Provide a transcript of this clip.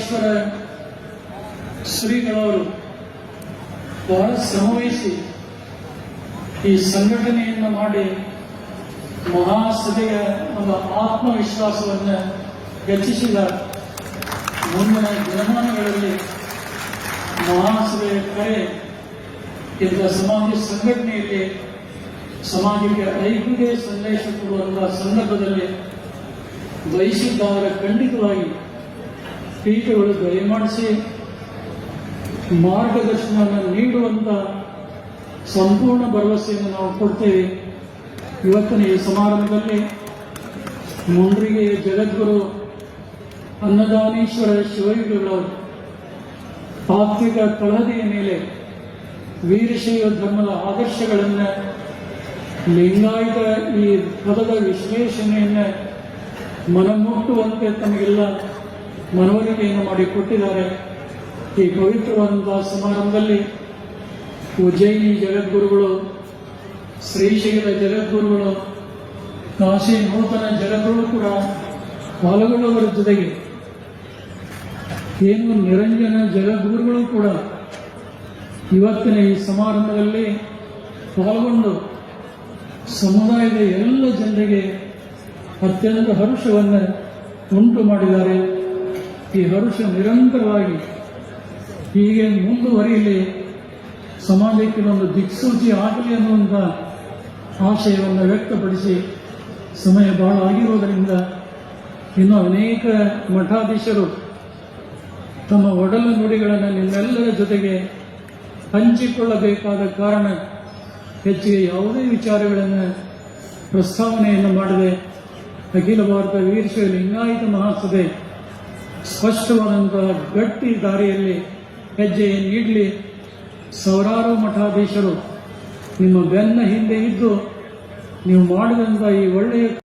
ಮಠಾಧೀಶ್ವರ ಶ್ರೀಗಳವರು ಬಹಳ ಶ್ರಮವಹಿಸಿ ಈ ಸಂಘಟನೆಯನ್ನು ಮಾಡಿ ಮಹಾಸಭೆಯ ಒಂದು ಆತ್ಮವಿಶ್ವಾಸವನ್ನು ಹೆಚ್ಚಿಸಿದ ಮುಂದಿನ ದಿನಮಾನಗಳಲ್ಲಿ ಮಹಾಸಭೆಯ ಕರೆ ಇಂಥ ಸಮಾಜ ಸಂಘಟನೆಯಲ್ಲಿ ಸಮಾಜಕ್ಕೆ ಐಕ್ಯತೆ ಸಂದೇಶ ಕೊಡುವಂತಹ ಸಂದರ್ಭದಲ್ಲಿ ಬಯಸಿದ್ದಾದರೆ ಖಂಡಿತವಾಗಿ ಪೀಠಗಳು ದಯಮಾಡಿಸಿ ಮಾರ್ಗದರ್ಶನವನ್ನು ನೀಡುವಂತ ಸಂಪೂರ್ಣ ಭರವಸೆಯನ್ನು ನಾವು ಕೊಡ್ತೇವೆ. ಇವತ್ತಿನ ಈ ಸಮಾರಂಭದಲ್ಲಿ ಮುಂಡ್ರಿಗೆ ಜಗದ್ಗುರು ಅನ್ನದಾನೀಶ್ವರ ಶಿವಯೋಗಿಗಳವರು ತಾತ್ವಿಕ ತಳಹದಿಯ ಮೇಲೆ ವೀರಶೈವ ಧರ್ಮದ ಆದರ್ಶಗಳನ್ನು ಲಿಂಗಾಯತ ಈ ಪದದ ವಿಶ್ಲೇಷಣೆಯನ್ನು ಮನಮುಟ್ಟುವಂತೆ ತಮಗೆಲ್ಲ ಮನವರಿಕೆಯನ್ನು ಮಾಡಿಕೊಟ್ಟಿದ್ದಾರೆ. ಈ ಪವಿತ್ರವಾದಂತಹ ಸಮಾರಂಭದಲ್ಲಿ ಉಜ್ಜಯಿನಿ ಜಗದ್ಗುರುಗಳು, ಶ್ರೀಶೈಲ ಜಗದ್ಗುರುಗಳು, ಕಾಶಿ ನೂತನ ಜಗದ್ಗುರು ಕೂಡ ಪಾಲ್ಗೊಳ್ಳುವರ ಜೊತೆಗೆ ಏನು ನಿರಂಜನ ಜಗದ್ಗುರುಗಳು ಕೂಡ ಇವತ್ತಿನ ಈ ಸಮಾರಂಭದಲ್ಲಿ ಪಾಲ್ಗೊಂಡು ಸಮುದಾಯದ ಎಲ್ಲ ಜನರಿಗೆ ಅತ್ಯಂತ ಹರ್ಷವನ್ನು ಉಂಟು ಮಾಡಿದ್ದಾರೆ. ಈ ಹರ್ಷ ನಿರಂತರವಾಗಿ ಹೀಗೆ ಮುಂದುವರಿಯಲಿ, ಸಮಾಜಕ್ಕೆ ಒಂದು ದಿಕ್ಸೂಚಿ ಆಗಲಿ ಅನ್ನುವಂಥ ಆಶಯವನ್ನು ವ್ಯಕ್ತಪಡಿಸಿ, ಸಮಯ ಬಹಳ ಆಗಿರುವುದರಿಂದ ಇನ್ನು ಅನೇಕ ಮಠಾಧೀಶರು ತಮ್ಮ ಒಡಲ ನುಡಿಗಳನ್ನು ನಿಮ್ಮೆಲ್ಲರ ಜೊತೆಗೆ ಹಂಚಿಕೊಳ್ಳಬೇಕಾದ ಕಾರಣ ಹೆಚ್ಚಿಗೆ ಯಾವುದೇ ವಿಚಾರಗಳನ್ನು ಪ್ರಸ್ತಾವನೆಯನ್ನು ಮಾಡದೆ ಅಖಿಲ ಭಾರತ ವೀರಶೈವ ಲಿಂಗಾಯತ ಮಹಾಸಭೆ ಸ್ಪಷ್ಟವಾದಂತಹ ಗಟ್ಟಿ ದಾರಿಯಲ್ಲಿ ಹೆಜ್ಜೆ ನೀಡಲಿ. ಸಾವಿರಾರು ಮಠಾಧೀಶರು ನಿಮ್ಮ ಬೆನ್ನ ಹಿಂದೆ ಇದ್ದು ನೀವು ಮಾಡಿದಂಥ ಈ ಒಳ್ಳೆಯ